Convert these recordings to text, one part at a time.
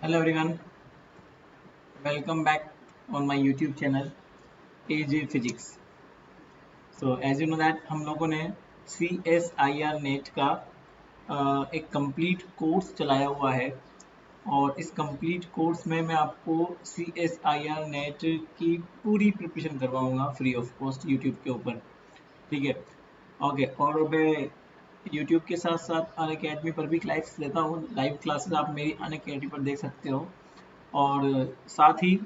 Hello everyone, welcome back on my YouTube channel AJ Physics. So as you know that हम लोगों ने CSIR net का एक complete course चलाया हुआ है और इस कंप्लीट कोर्स में मैं आपको CSIR नेट की पूरी प्रिपरेशन करवाऊंगा फ्री ऑफ कॉस्ट यूट्यूब के ऊपर। ठीक है, ओके। और मैं यूट्यूब के साथ साथ अनअकैडमी पर भी क्लासेस लेता हूँ। लाइव क्लासेस आप मेरी अनअकैडमी पर देख सकते हो और साथ ही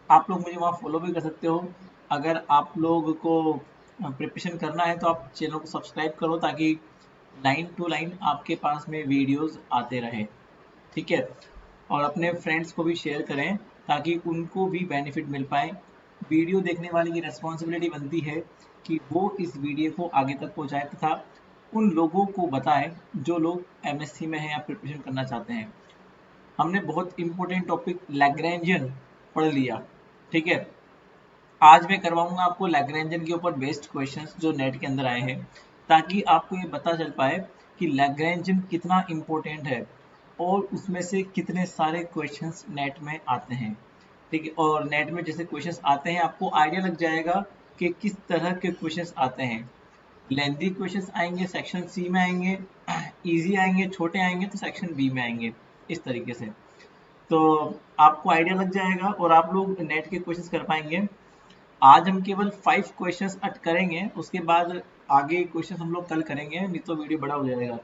आप लोग मुझे वहाँ फॉलो भी कर सकते हो। अगर आप लोग को प्रिपरेशन करना है तो आप चैनल को सब्सक्राइब करो ताकि लाइन टू लाइन आपके पास में वीडियोस आते रहें। ठीक है, और अपने फ्रेंड्स को भी शेयर करें ताकि उनको भी बेनिफिट मिल पाए। वीडियो देखने वाले की रिस्पॉन्सिबिलिटी बनती है कि वो इस वीडियो को आगे तक पहुँचाए तथा उन लोगों को बताए जो लोग एमएससी में हैं या प्रिपरेशन करना चाहते हैं। हमने बहुत इंपॉर्टेंट टॉपिक लैग्रेंजियन पढ़ लिया। ठीक है, आज मैं करवाऊंगा आपको लैग्रेंजियन के ऊपर बेस्ड क्वेश्चंस जो नेट के अंदर आए हैं ताकि आपको ये पता चल पाए कि लैग्रेंजियन कितना इम्पोर्टेंट है और उसमें से कितने सारे क्वेश्चंस नेट में आते हैं। ठीक है, और नेट में जैसे क्वेश्चंस आते हैं आपको आइडिया लग जाएगा कि किस तरह के क्वेश्चंस आते हैं। लेंथी क्वेश्चंस आएंगे सेक्शन सी में आएंगे, इजी आएंगे, छोटे आएंगे तो सेक्शन बी में आएंगे, इस तरीके से। तो आपको आइडिया लग जाएगा और आप लोग नेट के क्वेश्चंस कर पाएंगे। आज हम केवल 5 क्वेश्चंस करेंगे, उसके बाद आगे क्वेश्चंस हम लोग कल करेंगे, नहीं तो वीडियो बड़ा हो जाएगा।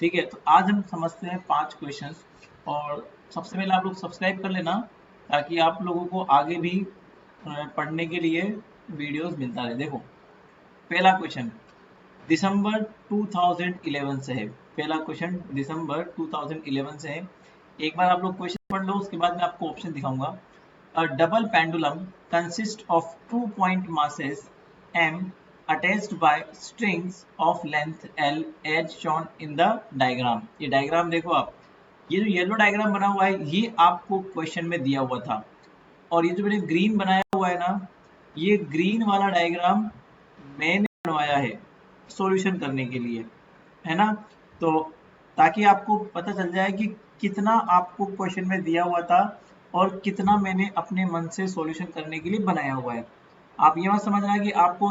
ठीक है, तो आज हम समझते हैं 5 क्वेश्चंस। और सबसे पहले आप लोग सब्सक्राइब कर लेना ताकि आप लोगों को आगे भी पढ़ने के लिए वीडियोस मिलता रहे। देखो, पहला क्वेश्चन दिसंबर 2011 से है। पहला क्वेश्चन दिसंबर 2011 से है। एक बार आप लोग क्वेश्चन पढ़ लो, उसके बाद मैं आपको ऑप्शन दिखाऊंगा। A double pendulum consists of 2 point masses M attached by strings of length L as shown in the diagram। ये डायग्राम देखो आप, ये जो येलो डायग्राम बना हुआ है ये आपको क्वेश्चन में दिया हुआ था। और ये जो मैंने ग्रीन बनाया हुआ है ना, ये ग्रीन वाला डायग्राम मैंने बनवाया है सॉल्यूशन करने के लिए, है ना। तो ताकि आपको पता चल जाए कि कितना आपको क्वेश्चन में दिया हुआ था और कितना मैंने अपने मन से सॉल्यूशन करने के लिए बनाया हुआ है। आप ये मत समझना कि आपको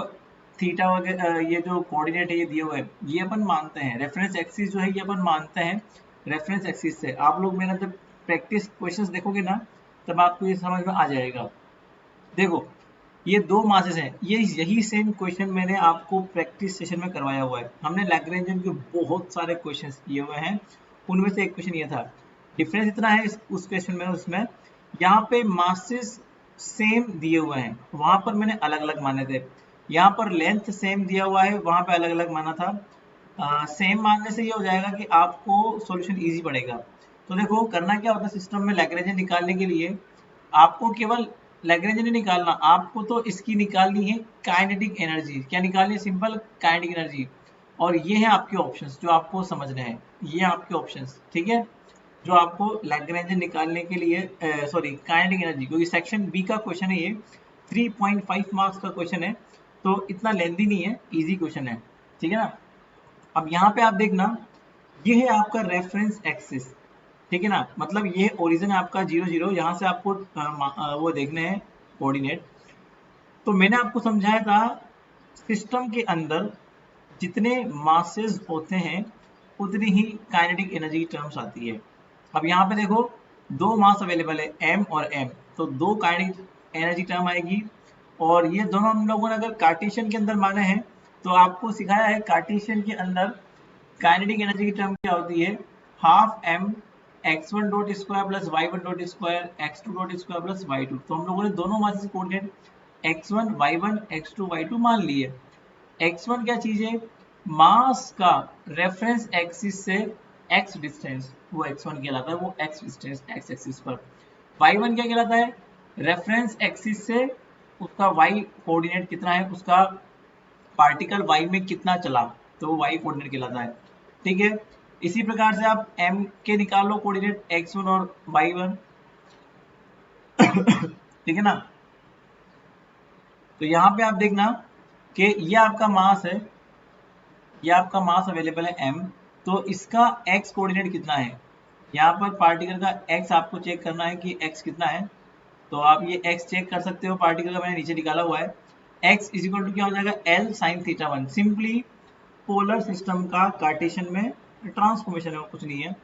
थीटा वगैरह ये जो कोऑर्डिनेट है ये दिया हुआ है, ये अपन मानते हैं। रेफरेंस एक्सिस जो है ये अपन मानते हैं रेफरेंस एक्सिस से। आप लोग मेरा जब प्रैक्टिस क्वेश्चंस देखोगे ना तब आपको ये समझ में आ जाएगा। देखो, ये 2 मासेस हैं, ये यही सेम क्वेश्चन मैंने आपको प्रैक्टिस सेशन में करवाया हुआ है। हमने लैग्रेंजियन के बहुत सारे क्वेश्चंस किए हुए हैं, उनमें से एक क्वेश्चन ये था। डिफरेंस इतना है उस क्वेश्चन में उसमें, यहाँ पे मासेस सेम दिए हुए हैं, वहां पर मैंने अलग अलग माने थे। यहाँ पर लेंथ सेम दिया हुआ है, वहां पे अलग अलग माना था। सेम मानने से ये हो जाएगा कि आपको सॉल्यूशन इजी पड़ेगा। तो देखो करना क्या होता है सिस्टम में लैग्रेंजियन निकालने के लिए, आपको केवल लैग्रेंज नहीं निकालना, आपको तो इसकी निकालनी है काइनेटिक एनर्जी। क्या निकालनी है? Simple kinetic energy. और ये है आपके ऑप्शंस जो आपको समझने हैं, ये आपके ऑप्शंस। ठीक है, जो आपको लैग्रेंज निकालने के लिए सॉरी काइनेटिक एनर्जी, क्योंकि सेक्शन बी का क्वेश्चन है ये, 3.5 मार्क्स का क्वेश्चन है, तो इतना लेंथी नहीं है, इजी क्वेश्चन है। ठीक है ना। अब यहाँ पे आप देखना, ये है आपका रेफरेंस एक्सिस। ठीक है ना, मतलब ये ओरिजिन है आपका 0 0, यहाँ से आपको वो देखने हैं कोऑर्डिनेट। तो मैंने आपको समझाया था सिस्टम के अंदर जितने मासेस होते हैं उतनी ही काइनेटिक एनर्जी की टर्म्स आती है। अब यहाँ पे देखो 2 मास अवेलेबल है m और m, तो 2 काइनेटिक एनर्जी टर्म आएगी। और ये दोनों हम लोगों ने अगर कार्टेशियन के अंदर माने हैं तो आपको सिखाया है कार्टेशियन के अंदर काइनेटिक एनर्जी की टर्म क्या होती है, half m x1 dot square plus y1 dot square x2 dot square plus y2। तो हम लोगों ने दोनों masses coordinate x1 y1 x2 y2 मान लिए। x1 क्या चीज है, मास का रेफरेंस एक्सिस से x डिस्टेंस, वो x1 कहलाता है, वो x डिस्टेंस x एक्सिस पर। y1 क्या कहलाता है, रेफरेंस एक्सिस से उसका y कोऑर्डिनेट कितना है, उसका पार्टिकल y में कितना चला, तो वो y कोऑर्डिनेट कहलाता है। ठीक है, इसी प्रकार से आप m के निकाल लो कोऑर्डिनेट x1 और y1। ठीक है ना। तो यहाँ पे आप देखना कि ये आपका मास है, ये आपका मास अवेलेबल है m, तो इसका x कोऑर्डिनेट कितना है, यहाँ पर पार्टिकल का एक्स आपको चेक करना है कि एक्स कितना है। तो आप ये एक्स चेक कर सकते हो, पार्टिकल का मैंने नीचे निकाला हुआ है। एक्स इज इक्वल टू क्या हो जाएगा, L sine theta one. Simply polar system का कार्टेशियन में ट्रांसफॉर्मेशन है, कुछ नहीं है।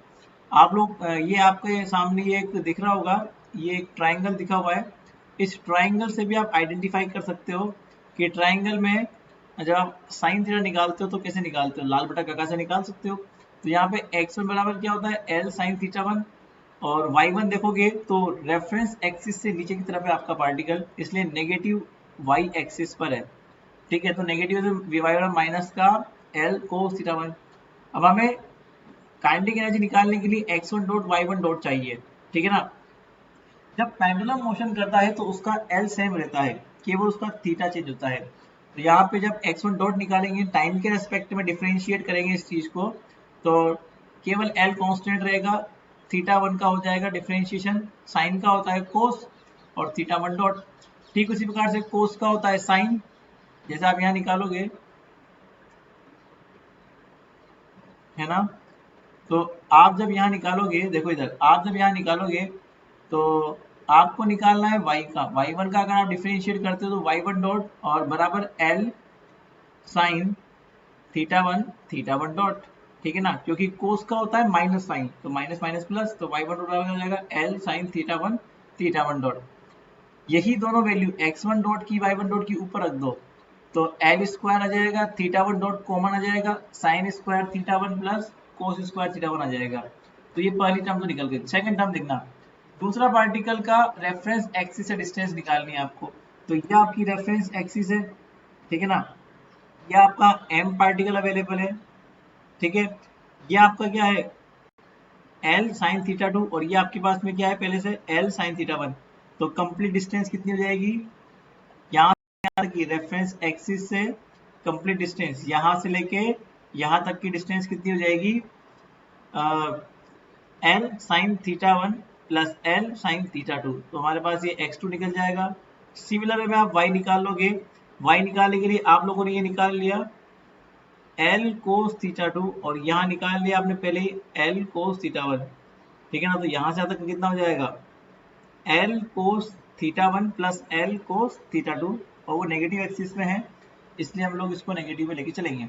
आप लोग ये आपके सामने ये एक दिख रहा होगा, ये एक ट्राइंगल दिखा हुआ है। इस ट्राइंगल से भी आप आइडेंटिफाई कर सकते हो कि ट्राइंगल में जब आप साइन थीटा निकालते हो तो कैसे निकालते हो, लाल बटा काका से निकाल सकते हो। तो यहाँ पे x1 बराबर क्या होता है, एल साइन थीटा वन। और y1 देखोगे तो रेफरेंस एक्सिस से नीचे की तरफ है आपका पार्टिकल, इसलिए नेगेटिव y एक्सिस पर है। ठीक है, तो नेगेटिव से y माइनस का l कोस थीटा वन। अब हमें काइनेटिक एनर्जी निकालने के लिए x1 डॉट y1 डॉट चाहिए। ठीक है ना। जब पेंडुलम मोशन करता है तो उसका L सेम रहता है, केवल उसका थीटा चेंज होता है। तो यहाँ पे जब x1 डॉट निकालेंगे, टाइम के रेस्पेक्ट में डिफरेंशिएट करेंगे इस चीज को, तो केवल L कांस्टेंट रहेगा, थीटा वन का हो जाएगा डिफरेंशिएशन, साइन का होता है कोस और थीटा वन डॉट। ठीक उसी प्रकार से कोस का होता है साइन, जैसे आप यहाँ निकालोगे, है ना। तो आप जब यहाँ निकालोगे, देखो इधर, आप जब यहाँ निकालोगे तो आपको निकालना है y का, y1 का अगर आप डिफरेंशिएट करते हो तो y1 डॉट और बराबर l sine theta one dot. ठीक है ना, क्योंकि कोस का होता है माइनस साइन, तो माइनस माइनस प्लस, तो y1 डॉट हो जाएगा l sine theta one dot. यही दोनों वैल्यू x1 डॉट की y1 डॉट की ऊपर रख दो, तो l स्क्वायर आ जाएगा, थीटा वन डॉट कॉमन आ जाएगा, sine square theta one plus cos square theta one आ जाएगा। तो ये पहली टर्म तो निकल गई। सेकंड टर्म देखना, दूसरा पार्टिकल का रेफरेंस एक्सिस से डिस्टेंस निकालनी है आपको। तो ये आपकी रेफरेंस एक्सिस है, ठीक है ना। ये आपका m पार्टिकल अवेलेबल है, ठीक है। ये आपका क्या है, l साइन थीटा टू, और ये आपके पास में क्या है पहले से, l साइन थीटा वन। तो कंप्लीट डिस्टेंस कितनी हो जाएगी, यहाँ की रेफरेंस एक्सिस से कंप्लीट डिस्टेंस, यहाँ से लेके यहाँ तक की डिस्टेंस कितनी हो जाएगी, L sine theta one plus L sine theta two. तो हमारे पास ये x2 निकल जाएगा। सिमिलर में आप y निकाल लोगे, y निकालने के लिए आप लोगों ने ये निकाल लिया l कोस थीटा टू, और यहाँ निकाल लिया आपने पहले ही l कोस थीटा वन। ठीक है ना, तो यहाँ से यहाँ तक कितना हो जाएगा, l cos theta one plus l cos theta two, और वो नेगेटिव एक्सिस में है, इसलिए हम लोग इसको नेगेटिव में लेके चलेंगे।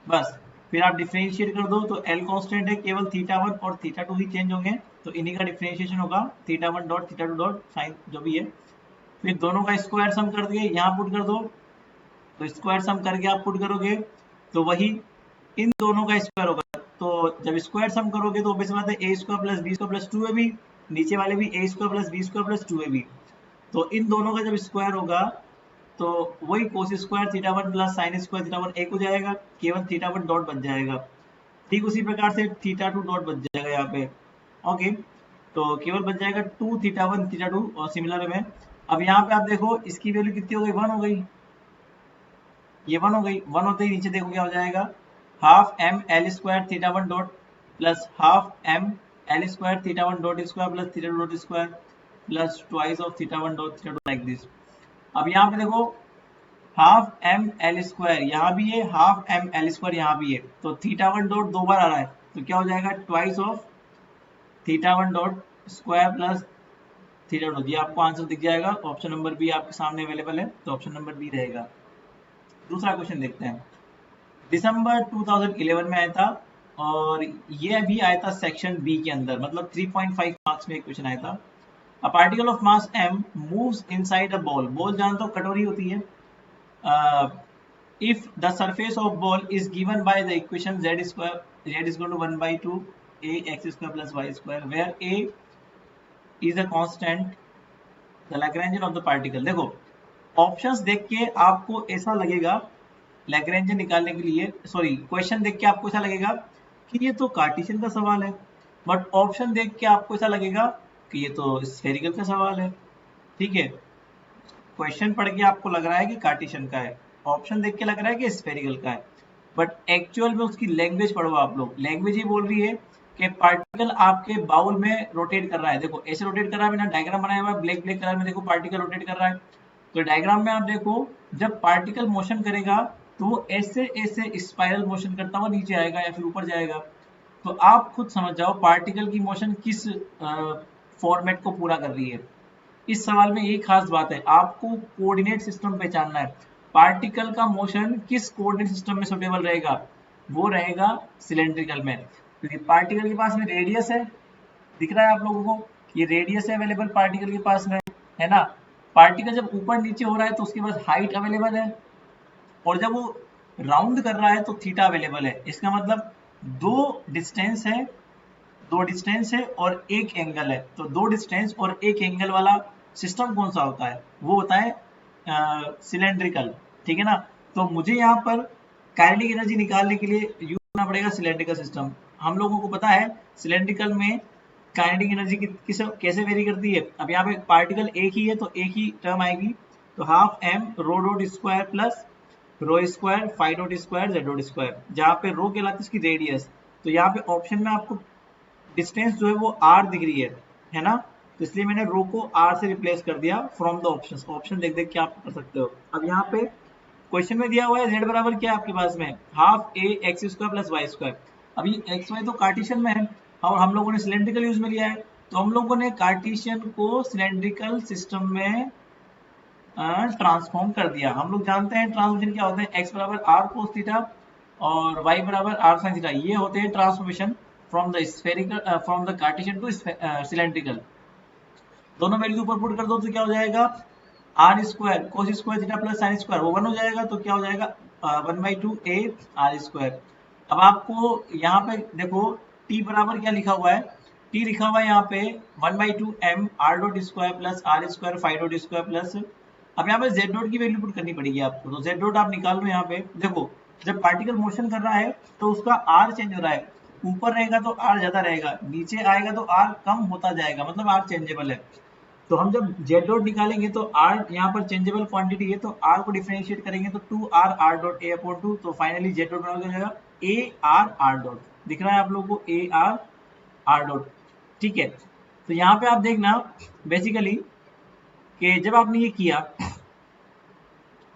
बस फिर आप डिफरेंशिएट कर दो, तो L कांस्टेंट है, केवल थीटा वन और थीटा टू ही चेंज होंगे, तो इन्हीं का डिफरेंशिएशन होगा, theta one dot theta two dot sine जो भी है। फिर दोनों का स्क्वायर सम कर दिए, यहाँ पुट कर दो, तो स्क्वायर सम करके आप पुट करोगे तो वही इन दोनों का स्क्वायर होगा। तो जब स्क्वायर सम करोगे तो ऑब्वियस बात है A square plus B square plus two A B, नीचे वाले भी A square plus B square plus two A B. तो इन दोनों का जब स्क्वायर होगा तो वही cos square theta one plus sine square theta one एक हो जाएगा, केवल थीटा वन डॉट बच जाएगा। ठीक उसी प्रकार से थीटा टू डॉट बच जाएगा यहाँ पे। ओके, तो केवल बच जाएगा two theta one theta two, और सिमिलर में अब यहाँ पे आप देखो इसकी वैल्यू कितनी हो गई, वन हो गई, ये वन हो गई। वन होते ही नीचे देखो क्या हो जाएगा, half M L square theta one dot plus half M L square theta one dot square plus theta two dot square plus twice of theta one dot theta two, like this. अब यहाँ पे देखो half M L square यहाँ भी है, half M L square यहाँ भी है, तो थीटा वन डॉट दो बार आ रहा है, तो क्या हो जाएगा, twice of theta one dot square plus theta to. ये आपको आंसर दिख जाएगा, ऑप्शन नंबर बी आपके सामने अवेलेबल है, तो ऑप्शन नंबर बी रहेगा। दूसरा क्वेश्चन देखते हैं, दिसंबर 2011 में आया था, और ये अभी आया था सेक्शन बी के अंदर, मतलब 3.5 मार्क्स में एक क्वेश्चन आया था। अ particle of mass m moves inside a ball, ball जानते हो कटोरी होती है। If the surface of ball is given by the equation z square, z is equal to 1 by 2 a x square plus y square, where a is a constant, the Lagrangian of the particle। देखो options देख के आपको ऐसा लगेगा, Lagrangian निकालने के लिए, sorry question देख के आपको ऐसा लगेगा कि ये तो कार्टेशियन का सवाल है, बट ऑप्शन देख के आपको ऐसा लगेगा कि ये तो स्फेरिकल का सवाल है। ठीक है, क्वेश्चन पढ़ के आपको लग रहा है कि कार्टेशियन का है, ऑप्शन देख के लग रहा है कि स्फेरिकल का है, बट एक्चुअल में उसकी लैंग्वेज पढ़ो आप लोग। लैंग्वेज ये बोल रही है कि पार्टिकल आपके बाउल में रोटेट कर रहा है, देखो ऐसे रोटेट कर रहा है, मैंने डायग्राम बनाया हुआ है ब्लैक ब्लैक कलर में, देखो पार्टिकल रोटेट कर रहा है। तो डायग्राम में आप देखो जब पार्टिकल मोशन करेगा तो वो ऐसे ऐसे स्पाइरल मोशन करता हुआ नीचे आएगा या फिर ऊपर जाएगा। तो आप खुद समझ जाओ पार्टिकल की मोशन किस फॉर्मेट को पूरा कर रही है। इस सवाल में एक खास बात है, आपको कोऑर्डिनेट सिस्टम पहचानना है। पार्टिकल का मोशन किस कोऑर्डिनेट सिस्टम में सुटेबल रहेगा, वो रहेगा सिलेंड्रिकल में, क्योंकि पार्टिकल के पास में रेडियस है, दिख रहा है आप लोगों को, ये रेडियस है अवेलेबल पार्टिकल के पास में, है ना। पार्टिकल जब ऊपर नीचे हो रहा है तो उसके पास हाइट अवेलेबल है, और जब वो राउंड कर रहा है तो थीटा अवेलेबल है। इसका मतलब दो डिस्टेंस है, दो डिस्टेंस है और एक एंगल है, तो दो डिस्टेंस और एक एंगल वाला सिस्टम कौन सा होता है, वो होता है सिलेंड्रिकल, ठीक है ना। तो मुझे यहाँ पर काइनेटिक एनर्जी निकालने के लिए यूज करना पड़ेगा सिलेंड्रिकल सिस्टम। हम लोगों को पता है सिलेंड्रिकल में काइनेटिक एनर्जी किस कैसे वेरी करती है। अब यहाँ पे पार्टिकल एक ही है तो एक ही टर्म आएगी, तो half M rho dot square plus rho square five dot square Z dot square, जहाँ पे रो कहलाती है इसकी रेडियस। तो यहाँ पे ऑप्शन में आपको डिस्टेंस जो है वो r दिख रही है ना, तो इसलिए मैंने रो को r से रिप्लेस कर दिया फ्रॉम द ऑप्शंस। ऑप्शन देख देख के आप कर सकते हो। अब यहाँ पे क्वेश्चन में दिया हुआ है z बराबर क्या है आपके पास में, half a X square plus Y square. अभी एक्स वाई तो कार्टेशियन में है और हम लोगों ने सिलेंड्रिकल यूज में लिया है, तो हम लोगों ने कार्टेशियन को सिलेंड्रिकल सिस्टम में ट्रांसफॉर्म कर दिया। हम लोग जानते हैं ट्रांसफॉर्मेशन क्या होते हैं, x बराबर r cos थीटा और y बराबर r sin थीटा, ये होते हैं transformation from the spherical from the Cartesian to cylindrical. दोनों वैल्यू ऊपर पुट कर दो तो क्या हो जाएगा, R square cos square theta plus sine square, वो 1 हो जाएगा, तो क्या हो जाएगा 1/2 a r स्क्वायर। अब आपको यहाँ पे देखो t बराबर क्या लिखा हुआ है, t लिखा हुआ है यहाँ पे 1/2 m r dot square plus r square five dot square plus, अब यहाँ पे z डॉट की वैल्यू पुट करनी पड़ेगी आपको, तो z डॉट आप निकाल लो। यहाँ पे देखो जब पार्टिकल मोशन कर रहा है तो उसका r चेंज हो रहा है, ऊपर रहेगा तो r ज्यादा रहेगा, नीचे आएगा तो r कम होता जाएगा, मतलब r चेंजेबल है। तो हम जब z डॉट निकालेंगे तो r यहाँ पर चेंजेबल क्वांटिटी है, तो r को डिफरेंशिएट करेंगे तो 2r r dot a upon 2, तो फाइनली z डॉट बराबर हो जाएगा a r r डॉट, दिख रहा है आप लोगों को a r r डॉट, ठीक है। तो यहाँ पे आप देखना बेसिकली कि जब आपने ये किया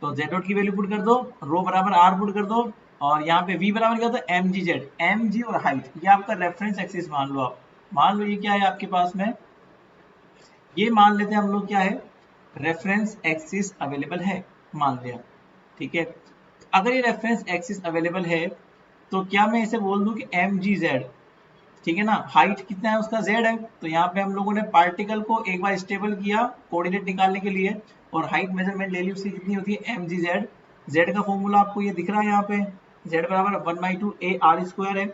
तो z डॉट की वैल्यू पुट कर दो, रो बराबर r पुट कर दो, और यहाँ पे v बराबर क्या होता है mgz, mg और हाइट, ये आपका रेफरेंस एक्सिस मान लो। आप मान लो ये क्या है आपके पास में, ये मान लेते हैं हम लोग क्या है, रेफरेंस एक्सिस अवेलेबल है, मान लिया, ठीक है। अगर ये रेफरेंस एक्सिस अवेलेबल है तो क्या मैं इसे बोल दूं कि mgz, ठीक है ना, हाइट कितना है उसका z है, तो यहाँ पे हम लोगों ने पार्टिकल को एक बार स्टेबल किया कोऑर्डिनेट निकालने के लिए और हाइट मेजरमेंट ले ली, उसकी कितनी होती है mgz। z का फॉर्मूला आपको ये दिख रहा है यहाँ पे, z बराबर 1/2 a r स्क्वायर है,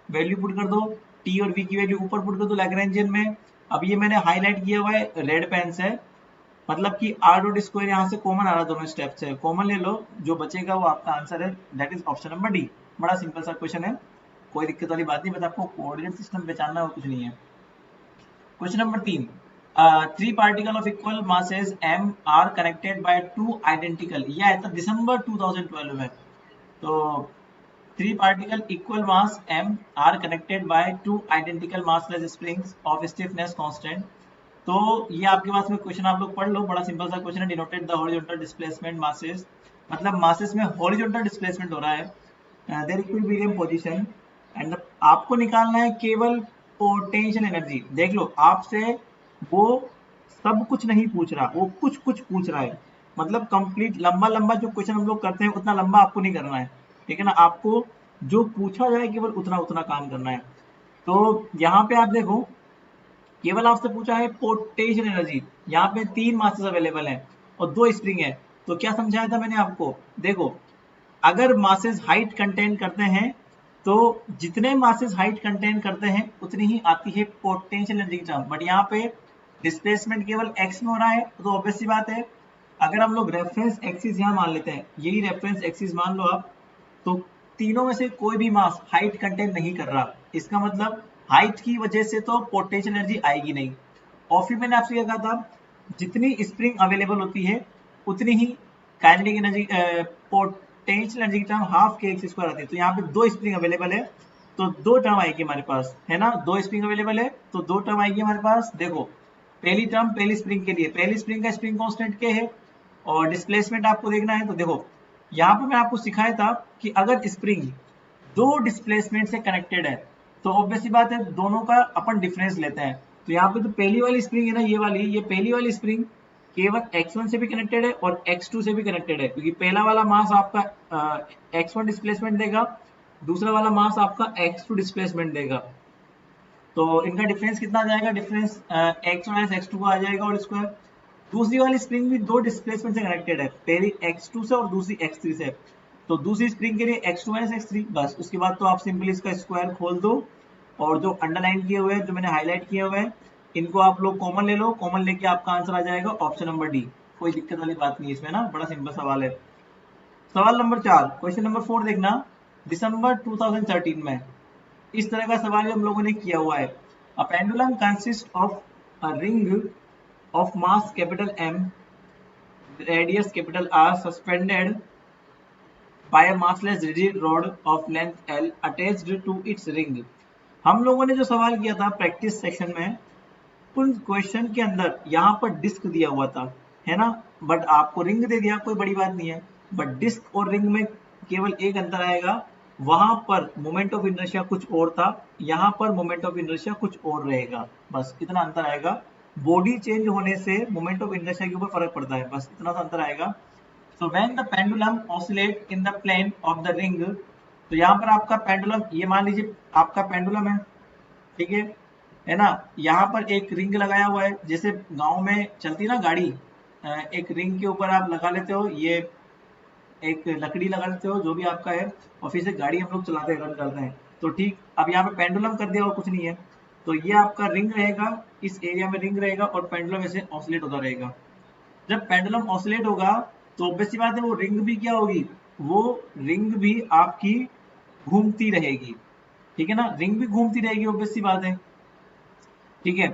वैल्यू पुट कर दो, t और v की वैल्यू ऊपर पुट कर दो लैग्रेंजियन में। अब ये मैंने हाईलाइट किया हुआ है रेड पेन से, मतलब कि r डॉट स्क्वायर यहाँ से कॉमन आ रहा है, दोनों स्टेप से कॉमन ले लो, जो बचेगा वो आपका आंसर है, that is option number D. बड़ा सिंपल सा क्वेश्चन है, कोई दिक्कत वाली बात नहीं, बस आपको कोऑर्डिनेट सिस्टम पहचानना है, कुछ नहीं है। Question number 3, three particle of equal masses m are connected by two identical, ये आया था दिसंबर 2012 में। तो three particle equal mass m are connected by two identical massless springs of stiffness constant. तो ये आपके पास में क्वेश्चन आप लोग पढ़ लो, बड़ा सिंपल सा क्वेश्चन है, denoted the horizontal displacement masses, मतलब मासेस में हॉरिजॉन्टल डिस्प्लेसमेंट हो रहा है, देयर इक्विलिब्रियम पोजीशन, एंड आपको निकालना है केवल पोटेंशियल एनर्जी। देख लो आपसे वो सब कुछ नहीं पूछ रहा, वो कुछ कुछ पूछ रहा है, मतलब कंप्लीट लंबा लंबा जो क्वेश्चन हम लोग करते हैं उतना लंबा आपको नहीं करना है, ठीक है ना, आपको जो पूछा जाए केवल उतना उतना काम करना है। तो यहाँ पे आप देखो केवल आपसे पूछा है पोटेंशियल एनर्जी, यहाँ पे 3 मासेस अवेलेबल हैं और 2 स्प्रिंग है, तो क्या समझाया था मैंने आपको, देखो अगर मासेस हाइट कंटेन करते हैं तो जितने मासेस हाइट कंटेन करते हैं उतनी ही आती है पोटेंशियल एनर्जी की टर्म, बट यहाँ पे डिस्प्लेसमेंट केवल x में हो रहा है, तो ऑब्वियस सी बात है अगर हम लोग रेफरेंस एक्सिस यहाँ मान लेते हैं, यही रेफरेंस एक्सिस मान लो आप, तो तीनों में से कोई भी मास हाइट कंटेन नहीं कर रहा, इसका मतलब हाइट की वजह से तो पोटेंशियल एनर्जी आएगी नहीं। और फिर मैंने आपसे क्या कहा था, जितनी स्प्रिंग अवेलेबल होती है उतनी ही काइनेटिक एनर्जी पोटेंशियल एनर्जी की टर्म हाफ के एक्स स्क्वायर आती है, तो यहाँ पे 2 स्प्रिंग अवेलेबल है तो 2 टर्म आएगी हमारे पास, है ना, 2 स्प्रिंग अवेलेबल है तो 2 टर्म आएगी हमारे पास। देखो पहली टर्म पहली स्प्रिंग के लिए, पहली स्प्रिंग का स्प्रिंग कांस्टेंट के है और डिस्प्लेसमेंट आपको देखना है, तो देखो यहाँ पे मैं आपको सिखाया था कि अगर स्प्रिंग 2 डिस्प्लेसमेंट से कनेक्टेड है तो ऑब्वियसली बात है दोनों का अपन डिफरेंस लेते हैं। तो यहाँ पे तो पहली वाली स्प्रिंग है ना, ये वाली, ये पहली वाली स्प्रिंग केवल x1 से भी कनेक्टेड है और x2 से भी कनेक्टेड है, क्योंकि पहला वाला मास आपका x1 डिस्प्लेसमेंट देगा, दूसरा वाला मास आपका x2 डिस्प्लेसमेंट देगा। तो इनका डिफरेंस कितना आ जाएगा, डिफरेंस x माइनस x2 का आ जाएगा और स्क्वायर। दूसरी वाली स्प्रिंग भी दो डिस्प्लेसमेंट से कनेक्टेड है, पहली x2 से और दूसरी x3 से। तो दूसरी स्प्रिंग के लिए x2 माइनस x3, बस उसके बाद तो आप सिंपली इसका स्क्वायर खोल दो और जो अंडरलाइन किए हुए हैं, जो मैंने हाईलाइट किए हुए हैं, इनको आप लोग कॉमन ले लो, कॉमन लेके आपका आंसर आ जाएगा ऑप्शन नंबर डी। कोई दिक्कत वाली बात नहीं है इसमें ना, बड़ा सिंपल सवाल है। सवाल नंबर 4, क्वेश्चन नंबर 4 देखना। दिसंबर 2013 में इस तरह का सवाल भी हम लोगों ने किया हुआ है। A pendulum consist of a ring of mass capital M, radius capital R, suspended by a massless rigid rod of length L attached to its ring। हम लोगों ने जो सवाल किया था प्रैक्टिस सेक्शन में, उन क्वेश्चन के अंदर यहाँ पर डिस्क दिया हुआ था, है ना, बट आपको रिंग दे दिया, कोई बड़ी बात नहीं है, बट डिस्क और रिंग में केवल एक अंतर आएगा, वहां पर मोमेंट ऑफ इनर्शिया कुछ और था, यहाँ पर मोमेंट ऑफ इनर्शिया कुछ और रहेगा, बस इतना अंतर आएगा। बॉडी चेंज होने से मोमेंट ऑफ इनर्शिया के ऊपर फर्क पड़ता है, बस इतना सा अंतर आएगा। So when the pendulum oscillate in the plane of the ring, तो यहाँ पर आपका पेंडुलम, ये मान लीजिए आपका पेंडुलम है, ठीक है ना, यहाँ पर एक रिंग लगाया हुआ है, जैसे गांव में चलती ना गाड़ी, एक रिंग के ऊपर आप लगा लेते हो, ये एक लकड़ी लगा लेते हो जो भी आपका है, और फिर से गाड़ी हम लोग चलाते हैं, रन करते हैं। तो ठीक, अब यहाँ पे पेंडुलम कर दिया और कुछ नहीं है, तो ये आपका रिंग रहेगा, इस एरिया में रिंग रहेगा और पेंडुलम ऐसे ऑसिलेट होता रहेगा। जब पेंडुलम ऑसिलेट होगा तो ऑब्वियसली बात है वो रिंग भी क्या होगी, वो रिंग भी आपकी घूमती रहेगी, ठीक है ना, रिंग भी घूमती रहेगी, ऑब्वियसली बात है, ठीक है।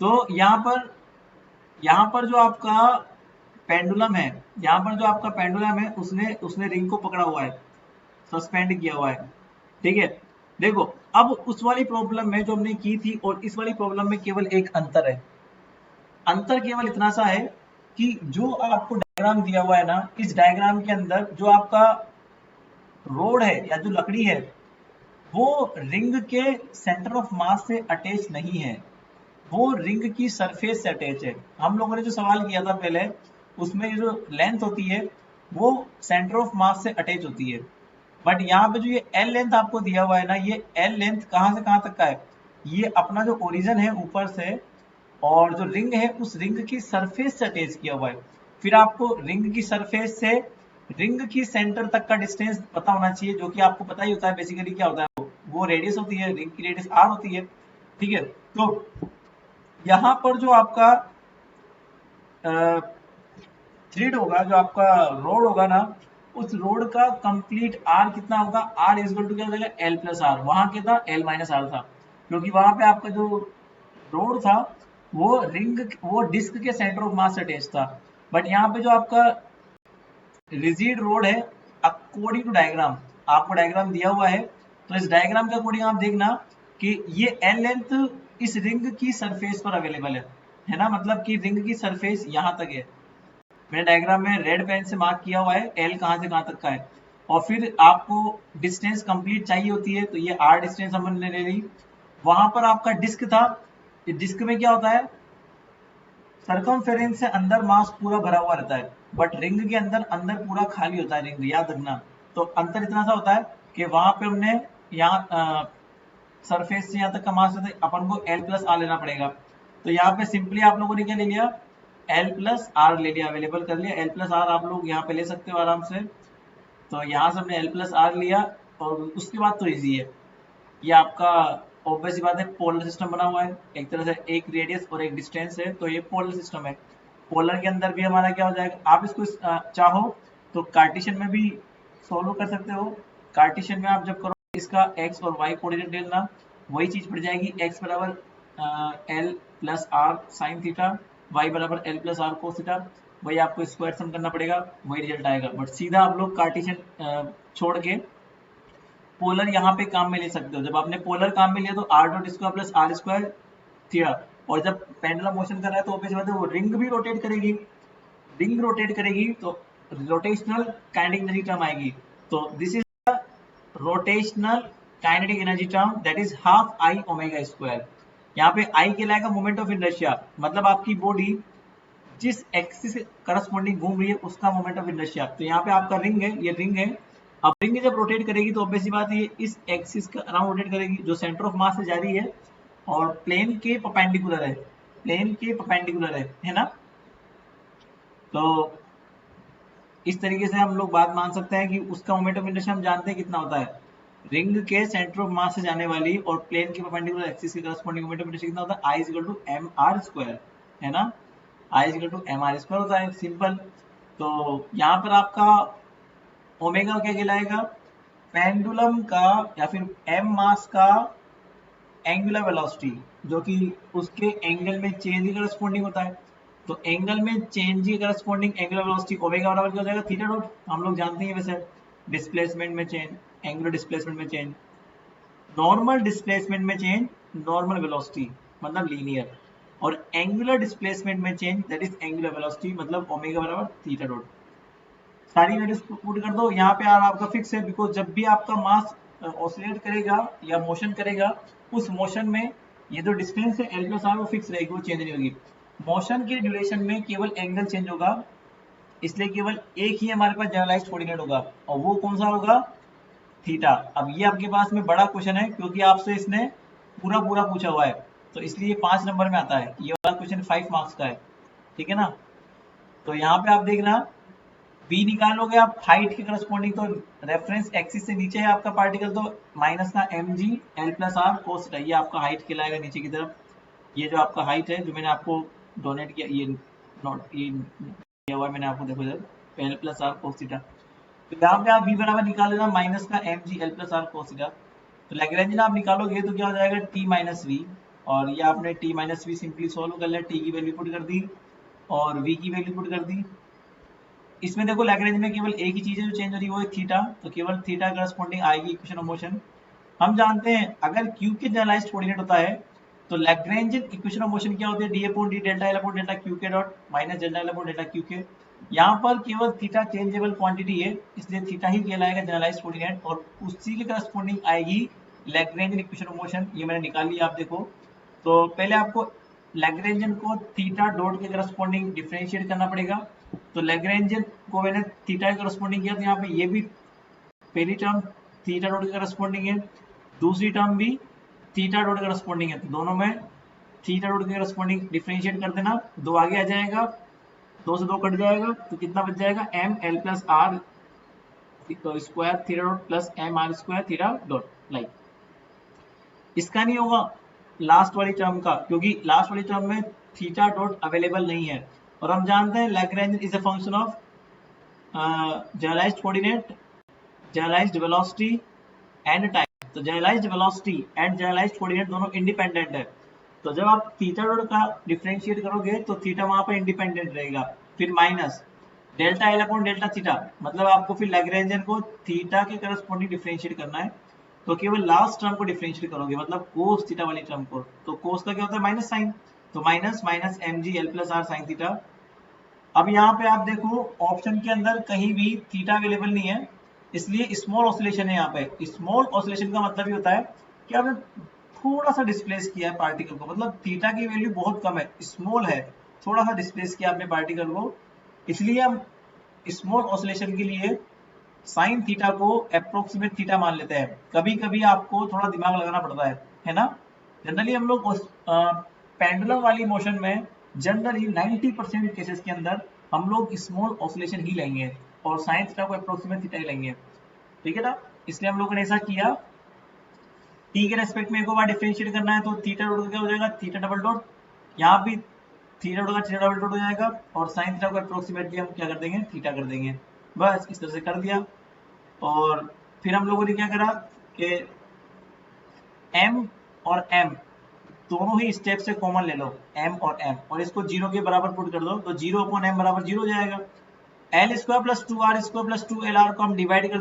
तो यहाँ पर जो आपका पेंडुलम है, यहाँ पर जो आपका पेंडुलम है, उसने उसने रिंग को पकड़ा हुआ है, सस्पेंड किया हुआ है, ठीक है। देखो, अब उस वाली प्रॉब्लम में जो हमने की थी और इस वाली प्रॉब्लम में केवल एक अंतर है, अंतर केवल इतना सा है कि जो आपको डायग्राम दिया हुआ है ना, इस डायग्राम के अंदर जो आपका रोड है या जो लकड़ी है, वो रिंग के सेंटर ऑफ मास से अटैच नहीं है, वो रिंग की सरफेस से अटैच है। हम लोगों ने जो सवाल किया था पहले, उसमें ये जो लेंथ होती है वो सेंटर ऑफ मास से अटैच होती है, बट यहाँ पे जो ये एल लेंथ आपको दिया हुआ है ना, ये एल लेंथ कहाँ से कहाँ तक का है, ये अपना जो ओरिजिन है ऊपर से, और जो रिंग है उस रिंग की सरफेस से अटैच किया हुआ है। फिर आपको रिंग की सरफेस से रिंग की सेंटर तक का डिस्टेंस पता होना चाहिए, जो कि आपको पता ही होता है बेसिकली क्या होता है, वो रेडियस होती है, रिंग की रेडियस आर होती है, ठीक है। तो यहाँ पर जो आपका थ्रेड होगा, जो आपका रोड होगा ना, उस रोड का कंप्लीट आर कितना होगा, आर इज इक्वल टू क्या हो जाएगा, एल प्लस आर, वहां क्या था, एल माइनस आर था, क्योंकि वहां पे आपका जो रोड था वो डिस्क के सेंटर ऑफ मास से अटैच था, बट यहाँ पे जो आपका रिजिड रोड है, अकॉर्डिंग टू डायग्राम, आपको डायग्राम दिया हुआ है, तो इस डायग्राम के अकॉर्डिंग आप देखना कि ये एल लेंथ इस रिंग की सरफेस पर अवेलेबल है ना, मतलब कि रिंग की सरफेस यहाँ तक है, मैंने डायग्राम में रेड पेन से मार्क किया हुआ है एल कहाँ से कहाँ तक का है, और फिर आपको डिस्टेंस कंप्लीट चाहिए होती है, तो ये आर डिस्टेंस हमने ले ली। वहां पर आपका डिस्क था, डिस्क में क्या होता है, सर्कमफेरेंस से अंदर मास पूरा भरा हुआ रहता है, बट रिंग के अंदर अंदर पूरा खाली होता है रिंग, याद रखना। तो अंतर इतना सा होता है कि वहां पे हमने यहाँ सरफेस से यहाँ तक का मास रहता है, अपन को एल प्लस आर लेना पड़ेगा, तो यहाँ पे सिंपली आप लोगों ने क्या ले लिया, एल प्लस आर ले लिया, अवेलेबल कर लिया, एल प्लस आर आप लोग यहाँ पे ले सकते हो आराम से। तो यहाँ से हमने एल प्लस आर लिया, और उसके बाद तो इजी है, ये आपका ऑब्वियस बात है पोलर सिस्टम बना हुआ है, एक तरह से एक रेडियस और एक डिस्टेंस है, तो ये पोलर सिस्टम है। पोलर के अंदर भी हमारा क्या हो जाएगा, आप इसको चाहो तो कार्टेशियन में भी सोल्व कर सकते हो। कार्टेशियन में आप जब करो इसका एक्स और वाई कोऑर्डिनेट लेना, वही चीज पड़ जाएगी, एक्स बराबर L plus are sine theta, Y बराबर L plus are cos theta, वही आपको स्क्वायर सम करना पड़ेगा, वही रिजल्ट आएगा। बट सीधा आप लोग कार्टेशियन छोड़ के पोलर यहाँ पे काम में ले सकते हो, जब आपने पोलर काम में लिया तो R dot square plus are square theta, और जब पेंडुलम मोशन कर रहा है तो ऑब्वियस बात है वो रिंग भी रोटेट करेगी, रिंग रोटेट करेगी तो रोटेशनल काइनेटिक एनर्जी टर्म आएगी, तो this is rotational kinetic energy term that is half I omega square. यहाँ पे आई कहलाएगा मोमेंट ऑफ इनर्शिया, मतलब आपकी बॉडी जिस एक्सिस से करस्पॉन्डिंग घूम रही है उसका मोमेंट ऑफ इनर्शिया। तो यहाँ पे आपका रिंग है, ये रिंग है। अब रिंग जब रोटेट करेगी तो ऑब्वियस सी बात है ये इस एक्सिस का अराउंड रोटेट करेगी जो सेंटर ऑफ मास से जा रही है और प्लेन के परपेंडिकुलर है, प्लेन के परपेंडिकुलर है ना। तो इस तरीके से हम लोग बात मान सकते हैं कि उसका मोमेंट ऑफ इनर्शिया हम जानते हैं कितना होता है। रिंग के सेंटर ऑफ मास से जाने वाली और प्लेन के परपेंडिकुलर एक्सिस के करस्पॉन्डिंग मोमेंट ऑफ इनर्शिया कितना होता है, I equal to M are square, है ना। I equal to M are square होता है, सिंपल। तो यहाँ पर आपका ओमेगा क्या कहलाएगा, पेंडुलम का या फिर एम मास का एंगुलर वेलोसिटी, जो कि उसके एंगल में चेंज के करस्पॉन्डिंग होता है। तो एंगल में चेंज के करस्पॉन्डिंग एंगुलर वेलोसिटी ओमेगा बराबर क्या हो जाएगा, थीटा डॉट। हम लोग जानते हैं वैसे डिस्प्लेसमेंट में चेंज, एंगुलर डिस्प्लेसमेंट में चेंज, नॉर्मल डिस्प्लेसमेंट में चेंज नॉर्मल वेलोसिटी मतलब लीनियर, और एंगुलर डिस्प्लेसमेंट में change that is angular velocity मतलब ओमेगा बराबर थीटा डॉट। सारी वैल्यूज पुट कर दो। यहाँ पे आर आपका फिक्स है, बिकॉज जब भी आपका मास ऑसिलेट करेगा या मोशन करेगा उस मोशन में ये जो डिस्टेंस है एल प्लस आर वो फिक्स रहेगी, वो चेंज नहीं होगी। मोशन के ड्यूरेशन में केवल एंगल चेंज होगा, इसलिए केवल एक ही हमारे पास जनरलाइज्ड कोऑर्डिनेट होगा और वो कौन सा होगा, थीटा। अब ये आपके पास में बड़ा क्वेश्चन है क्योंकि आपसे इसने पूरा पूरा पूछा हुआ है, तो इसलिए 5 नंबर में आता है। ये वाला क्वेश्चन 5 मार्क्स का है, ठीक है ना। तो यहाँ पे आप देखना v निकालोगे आप हाइट के करस्पॉन्डिंग, तो रेफरेंस एक्सिस से नीचे है आपका पार्टिकल, तो माइनस का m g l plus are cos theta, ये आपका हाइट कहलाएगा नीचे की तरफ। ये जो आपका हाइट है जो मैंने आपको डोनेट किया, ये नोट ये किया हुआ है मैंने आपको, देखो इधर l plus are cos theta. तो यहाँ पे आप v बराबर निकाल लेना माइनस का m g l plus are cos theta. तो लैग्रेंजियन आप निकालोगे तो क्या हो जाएगा t माइनस वी, और ये आपने t minus v simply solve कर लिया, t की वैल्यू पुट कर दी और v की वैल्यू पुट कर दी। इसमें देखो लैग्रेंज में केवल एक ही चीज है जो चेंज हो रही है वो है थीटा, तो केवल थीटा करस्पॉन्डिंग आएगी इक्वेशन ऑफ मोशन। हम जानते हैं अगर q के जनरलाइज्ड कोऑर्डिनेट होता है तो लैग्रेंजियन इक्वेशन ऑफ मोशन क्या होती है, d upon D delta L upon delta Q K dot minus delta L upon delta Q K. यहाँ पर केवल थीटा चेंजेबल क्वांटिटी है इसलिए थीटा ही कहलाएगा जनरलाइज्ड कोऑर्डिनेट और उसी के करस्पॉन्डिंग आएगी लैग्रेंजियन इक्वेशन ऑफ मोशन। ये मैंने निकाल लिया, आप देखो। तो पहले आपको लैग्रेंजियन को थीटा डॉट के करस्पॉन्डिंग डिफरेंशिएट करना पड़ेगा। तो लैग्रेंजियन को मैंने थीटा के करस्पॉन्डिंग किया, तो यहाँ पे ये भी पहली टर्म थीटा डॉट के करस्पॉन्डिंग है, दूसरी टर्म भी थीटा डॉट के करस्पॉन्डिंग है, तो दोनों में थीटा डॉट के करस्पॉन्डिंग डिफरेंशिएट कर देना, दो आगे आ जाएगा, दो से दो कट जाएगा तो कितना बच जाएगा, m l plus are square theta dot plus m are square theta dot. Like इसका नहीं होगा लास्ट वाली टर्म का, क्योंकि लास्ट वाली टर्म में थीटा डॉट अवेलेबल नहीं है और हम जानते हैं Lagrange is a function of generalised coordinate, generalised velocity and time. तो generalised velocity and generalised coordinate दोनों इंडिपेंडेंट है, तो जब आप थीटा डॉट का डिफरेंशिएट करोगे तो थीटा वहां पर इंडिपेंडेंट रहेगा। फिर minus delta L upon delta theta, मतलब आपको फिर लैग्रेंजियन को थीटा के करस्पॉन्डिंग डिफरेंशिएट करना है, तो केवल लास्ट टर्म को डिफरेंशिएट करोगे मतलब कोस थीटा वाली टर्म को। तो कोस का क्या होता है, माइनस साइन, तो minus minus m g l plus are sine theta. अब यहाँ पे आप देखो ऑप्शन के अंदर कहीं भी थीटा अवेलेबल नहीं है, इसलिए स्मॉल ऑसिलेशन है। यहाँ पे स्मॉल ऑसिलेशन का मतलब ये होता है कि आपने थोड़ा सा डिस्प्लेस किया है पार्टिकल को, मतलब थीटा की वैल्यू बहुत कम है, स्मॉल है, थोड़ा सा डिस्प्लेस किया आपने पार्टिकल को, इसलिए हम स्मॉल ऑसिलेशन के लिए साइन थीटा को अप्रोक्सीमेट थीटा मान लेते हैं। कभी कभी आपको थोड़ा दिमाग लगाना पड़ता है ना। जनरली हम लोग पेंडुलम वाली मोशन में जनरली 90% केसेस के अंदर हम लोग स्मॉल ऑसिलेशन ही लेंगे और साइन थीटा को अप्रोक्सीमेट थीटा ही लेंगे, ठीक है ना। इसलिए हम लोगों ने ऐसा किया। टी के रेस्पेक्ट में एक बार डिफरेंशिएट करना है तो थीटा डॉट क्या हो जाएगा, थीटा डबल डॉट, यहाँ भी थीटा डॉट का थीटा डबल डॉट हो जाएगा और साइन थीटा को अप्रोक्सीमेटली हम क्या कर देंगे, थीटा कर देंगे। बस इस तरह से कर दिया। और फिर हम लोगों ने क्या करा कि m और m दोनों ही स्टेप से कॉमन ले लो, m और m, और इसको जीरो के बराबर पुट कर दो, तो जीरो अपॉन m बराबर जीरो हो जाएगा। L square plus two r square plus two l r को हम डिवाइड कर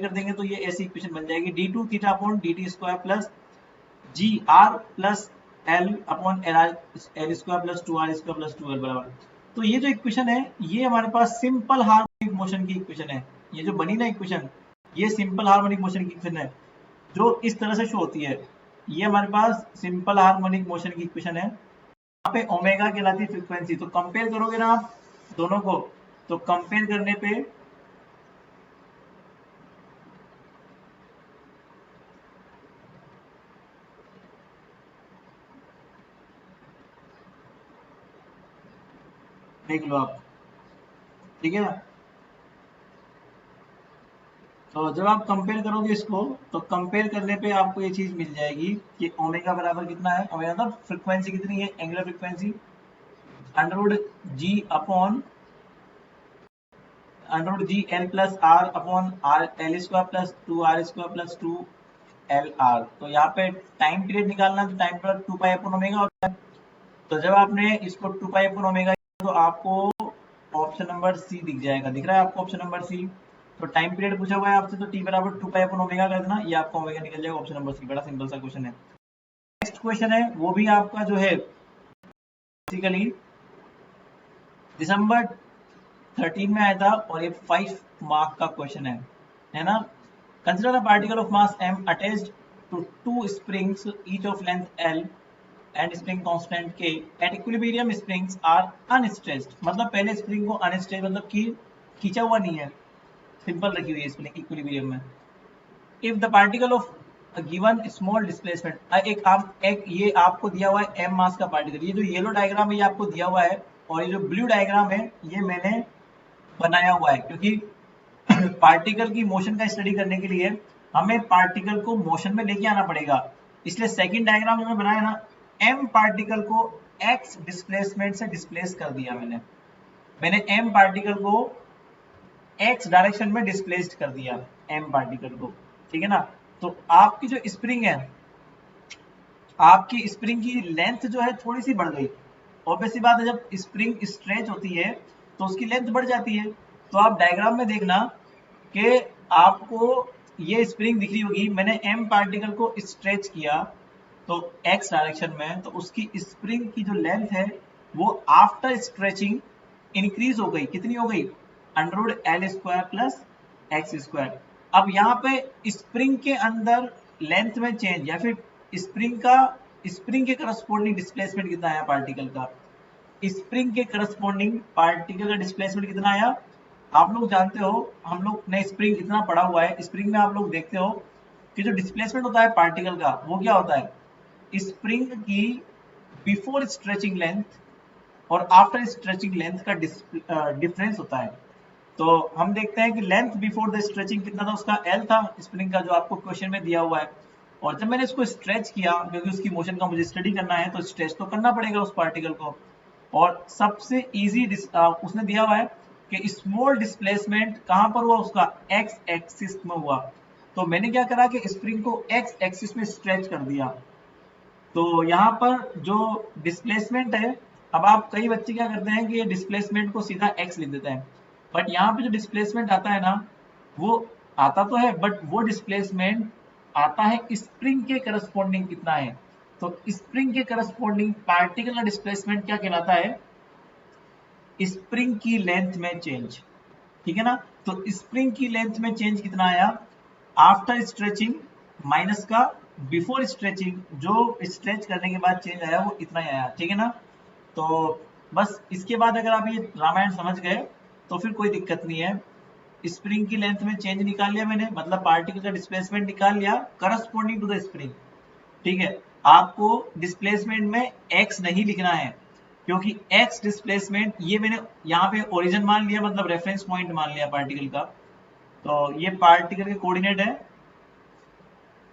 देंगे तो ये ऐसी इक्वेशन बन जाएगी, d two theta upon d t square plus g r plus l upon l r l square plus two r square plus two l बराबर। तो ये जो इक्वेशन है ये हमारे पास सिंपल हार्मोनिक मोशन की इक्वेशन है। ये जो बनी ना इक्वेशन, ये सिंपल हार्मोनिक मोशन की इक्वेशन है। जो इस तरह से शो होती है। ये हमारे पास सिंपल हार्मोनिक मोशन की इक्वेशन है। यहाँ पे ओमेगा कहलाती है फ्रीक्वेंसी। तो कंपेयर करोगे ना आप दोनों को, तो कंपेयर करने पे देख लो आप, ठीक है ना। तो जब आप कंपेयर करोगे इसको, तो कंपेयर करने पे आपको ये चीज मिल जाएगी कि ओमेगा बराबर कितना है। ओमेगा मतलब फ्रीक्वेंसी कितनी है, angular frequency, under g upon under g l plus r upon r l square plus two r square plus two l r. तो यहाँ पे टाइम पीरियड निकालना, तो time period 2 pi upon omega होता है। तो जब आपने इसको 2 पाई अपॉन ओमेगा, तो आपको ऑप्शन नंबर सी दिख जाएगा। दिख रहा है आपको ऑप्शन नंबर सी। तो टाइम पीरियड पूछा हुआ है आपसे, तो टी बराबर 2 पाई अपॉन ओमेगा कर देना, ये आपको ओमेगा निकल जाएगा, ऑप्शन नंबर सी। बड़ा सिंपल सा क्वेश्चन है। नेक्स्ट क्वेश्चन है, वो भी आपका जो है बेसिकली दिसंबर 13 में आया था, और ये 5 मार्क का क्वेश्चन है ना। Consider a particle of mass m attached to two springs each of length l and spring constant k at equilibrium springs are unstretched. मतलब पहले स्प्रिंग को अनस्ट्रेच्ड मतलब कि खींचा हुआ नहीं है, सिंपल रखी हुई है स्प्रिंग इक्विलिब्रियम में। If the particle of given small displacement, एक ये आपको दिया हुआ है m मास का पार्टिकल। ये जो येलो डायग्राम है ये आपको दिया हुआ है, और ये जो ब्लू डायग्राम है ये मैंने बनाया हुआ है, क्योंकि पार्टिकल की मोशन का स्टडी करने के लिए हमें पार्टिकल को मोशन में लेके आना पड़ेगा। इसलिए सेकंड डायग्राम जो मैं बनाया ना, m पार्टिकल को x डिस्प्लेसमेंट से डिस्प्लेस कर दिया मैंने m पार्टिकल को x डायरेक्शन में डिस्प्लेस्ड कर दिया, m पार्टिकल को, ठीक है ना। तो आपकी जो स्प्रिंग है, आपकी स्प्रिंग की लेंथ जो है थोड़ी सी बढ़ गई। ऑब्वियसली बात है, जब स्प्रिंग स्ट्रेच होती है तो उसकी लेंथ बढ़ जाती है। तो आप डायग्राम में देखना कि आपको ये स्प्रिंग दिख रही होगी, मैंने m पार्टिकल को स्ट्रेच किया तो x डायरेक्शन में, तो उसकी स्प्रिंग की जो लेंथ है वो आफ्टर स्ट्रेचिंग इंक्रीज हो गई। कितनी हो गई, under L square plus x square. अब यहाँ पे स्प्रिंग के अंदर लेंथ में चेंज, या फिर स्प्रिंग के करस्पॉन्डिंग डिस्प्लेसमेंट कितना आया पार्टिकल का, स्प्रिंग के करस्पॉन्डिंग पार्टिकल का डिस्प्लेसमेंट कितना आया। आप लोग जानते हो, हम लोग ने स्प्रिंग इतना पढ़ा हुआ है, स्प्रिंग में आप लोग देखते हो कि जो डिस्प्लेसमेंट होता है पार्टिकल का वो क्या होता है, स्प्रिंग की बिफोर स्ट्रेचिंग लेंथ और आफ्टर स्ट्रेचिंग लेंथ का डिफरेंस होता है। तो हम देखते हैं कि लेंथ बिफोर द स्ट्रेचिंग कितना था, उसका एल था स्प्रिंग का, जो आपको क्वेश्चन में दिया हुआ है। और जब मैंने इसको स्ट्रेच किया, क्योंकि उसकी मोशन का मुझे स्टडी करना है, तो स्ट्रेच तो करना पड़ेगा उस पार्टिकल को। और सबसे इजी उसने दिया हुआ है कि स्मॉल डिस्प्लेसमेंट कहां पर हुआ, उसका एक्स एक्सिस में हुआ। तो मैंने क्या करा कि स्प्रिंग को एक्स एक्सिस में स्ट्रेच कर दिया। तो यहाँ पर जो डिस्प्लेसमेंट है, अब आप कई बच्चे क्या करते हैं कि ये डिस्प्लेसमेंट को सीधा x लिख देते हैं, बट यहाँ पे जो डिस्प्लेसमेंट आता है ना, वो आता तो है, बट वो डिस्प्लेसमेंट आता है स्प्रिंग के करस्पॉन्डिंग कितना है। तो स्प्रिंग के करस्पॉन्डिंग पार्टिकल का डिस्प्लेसमेंट क्या कहलाता है, स्प्रिंग की लेंथ में चेंज, ठीक है ना। तो स्प्रिंग की लेंथ में चेंज कितना आया, आफ्टर स्ट्रेचिंग माइनस का बिफोर स्ट्रेचिंग, जो स्ट्रेच करने के बाद चेंज आया वो इतना ही आया, ठीक है ना। तो बस इसके बाद अगर आप ये रामायण समझ गए तो फिर कोई दिक्कत नहीं है। स्प्रिंग की लेंथ में चेंज निकाल लिया मैंने, मतलब पार्टिकल का डिस्प्लेसमेंट निकाल लिया करस्पॉन्डिंग टू द स्प्रिंग, ठीक है। आपको डिस्प्लेसमेंट में x नहीं लिखना है, क्योंकि x डिस्प्लेसमेंट ये मैंने यहाँ पे ओरिजिन मान लिया, मतलब रेफरेंस पॉइंट मान लिया पार्टिकल का। तो ये पार्टिकल के कोऑर्डिनेट है,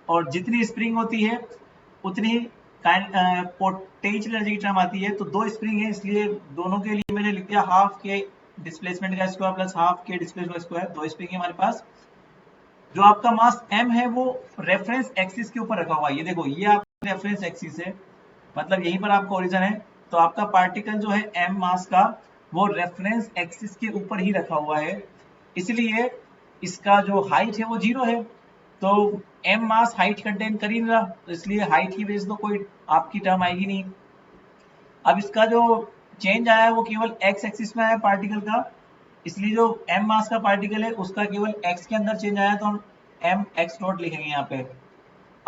और जितनी स्प्रिंग होती है उतनी पोटेंशियल एनर्जी की टर्म आती है। तो दो स्प्रिंग है, इसलिए दोनों के लिए मैंने लिख दिया हाफ के डिस्प्लेसमेंट का स्क्वायर प्लस हाफ के डिस्प्लेसमेंट का स्क्वायर। दो स्प्रिंग है हमारे पास। जो आपका मास m है वो रेफरेंस एक्सिस के ऊपर रखा हुआ है। ये देखो, ये आपका रेफरेंस एक्सिस है, मतलब यहीं पर आपका ओरिजिन है। तो आपका पार्टिकल जो है m मास का, वो रेफरेंस एक्सिस के ऊपर ही रखा हुआ है, इसलिए इसका जो हाइट है वो 0 है। तो m मास हाइट कंटेन कर ही नहीं रहा, तो इसलिए हाइट की वजह से तो कोई आपकी टर्म आएगी नहीं। अब इसका जो चेंज आया है वो केवल x एक्सिस में आया पार्टिकल का, इसलिए जो m मास का पार्टिकल है उसका केवल x के अंदर चेंज आया, तो हम m x डॉट लिखेंगे यहाँ पे।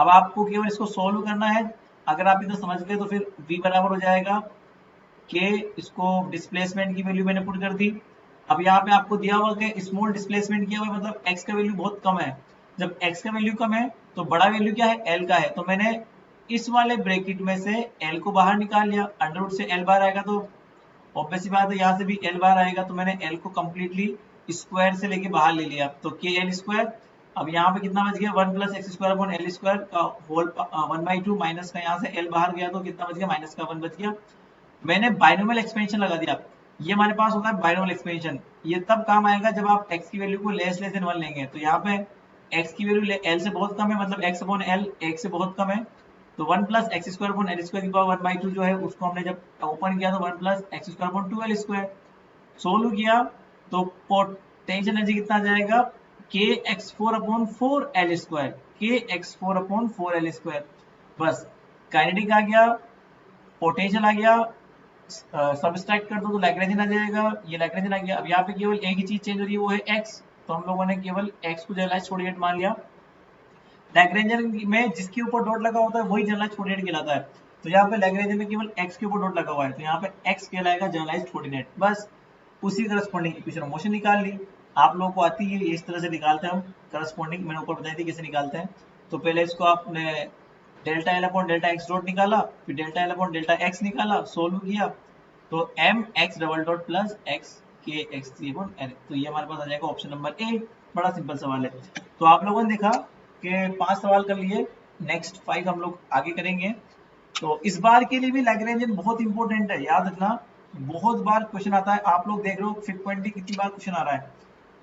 अब आपको केवल इसको सोल्व करना है। अगर आप इधर समझ गए तो फिर v बराबर हो जाएगा के, इसको डिस्प्लेसमेंट की वैल्यू मैंने पुट कर दी। अब यहाँ पे आपको दिया हुआ कि स्मॉल डिस्प्लेसमेंट किया हुआ मतलब x का वैल्यू बहुत कम है। जब x का वैल्यू कम है तो बड़ा वैल्यू क्या है, l का है। तो मैंने इस वाले ब्रैकेट में से l को बाहर निकाल लिया, अंडर रूट से l बाहर आएगा तो ऑब्वियस सी बात है यहाँ से भी l बाहर आएगा, तो मैंने l को कम्प्लीटली स्क्वायर से लेके बाहर ले लिया, तो के एल स्क्वायर। अब यहाँ पे कितना बच गया, 1 plus x square upon L square का होल 1/2 माइनस का यहाँ से l बाहर गया तो कितना बच गया, माइनस का 1 बच गया। मैंने बाइनोमियल एक्सपेंशन लगा दिया। ये हमारे पास होता है बाइनोमियल एक्सपेंशन। ये तब काम आएगा जब आप x की वैल्यू को लेस देन 1 लेंगे। तो यहाँ पे x की वैल्यू l से बहुत कम है, मतलब x अपॉन l 1 से बहुत कम है, तो 1 plus x square upon L square की पावर 1/2 जो है उसको हमने जब ओपन किया तो 1 plus x square upon 2l square. Solve किया तो पोटेंशियल एनर्जी कितना आ जाएगा, के x4 अपॉन 4l स्क्वायर, के x4 अपॉन 4l स्क्वायर। बस काइनेटिक आ गया, पोटेंशियल आ गया, सब्सट्रैक्ट कर दो तो लैग्रेंजियन आ जाएगा, ये लैग्रेंजियन आ गया। अब यहाँ पे केवल एक ही चीज चेंज हो रही है, वो है x। तो हम लोगों ने केवल x को जनरलाइज कोऑर्डिनेट मान लिया। लैग्रेंजियन में जिसके ऊपर डॉट लगा होता है वही जनरलाइज कोऑर्डिनेट कहलाता है। तो यहाँ पे लैग्रेंजियन में केवल x के ऊपर डॉट लगा हुआ है, तो यहाँ पे x कहलाएगा जनरलाइज कोऑर्डिनेट। बस उसी करस्पॉन्डिंग इक्वेशन मोशन निकाल ली। आप लोगों को आती है, इस तरह से निकालते हैं हम करस्पॉन्डिंग, मैंने ऊपर बताई थी कैसे निकालते हैं। तो पहले इसको आपने delta L upon delta x dot निकाला, फिर delta L upon delta x निकाला, सोल्व किया तो m x double dot plus x के एक्स थ्री अपॉन एल। तो ये हमारे पास आ जाएगा ऑप्शन नंबर ए। बड़ा सिंपल सवाल है। तो आप लोगों ने देखा कि 5 सवाल कर लिए, नेक्स्ट 5 हम लोग आगे करेंगे। तो इस बार के लिए भी लैग्रेंजियन बहुत इंपॉर्टेंट है, याद रखना। बहुत बार क्वेश्चन आता है, आप लोग देख रहे हो फ्रीक्वेंटली कितनी बार क्वेश्चन आ रहा है।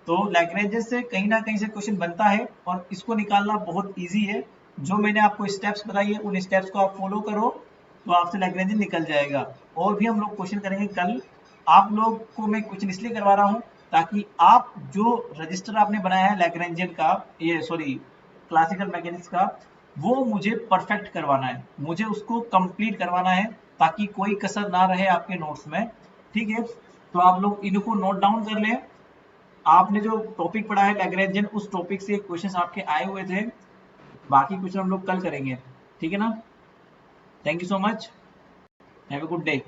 तो लैग्रेंजियन से कहीं ना कहीं से क्वेश्चन बनता है और इसको निकालना बहुत इजी है। जो मैंने आपको स्टेप्स बताई है उन स्टेप्स को आप फॉलो करो तो आपसे लैग्रेंजियन निकल जाएगा। और भी हम लोग क्वेश्चन करेंगे कल। आप लोग को मैं क्वेश्चन इसलिए करवा रहा हूँ ताकि आप जो रजिस्टर आपने बनाया है लैग्रेंजियन का, ये सॉरी क्लासिकल मैकेनिक्स का, वो मुझे परफेक्ट करवाना है, मुझे उसको कंप्लीट करवाना है ताकि कोई कसर ना रहे आपके नोट्स में। ठीक है, तो आप लोग इनको नोट डाउन कर लें। आपने जो टॉपिक पढ़ा है लैग्रेंजियन, उस टॉपिक से क्वेश्चंस आपके आए हुए थे। बाकी क्वेश्चन हम लोग कल करेंगे, ठीक है ना। Thank you so much, have a good day.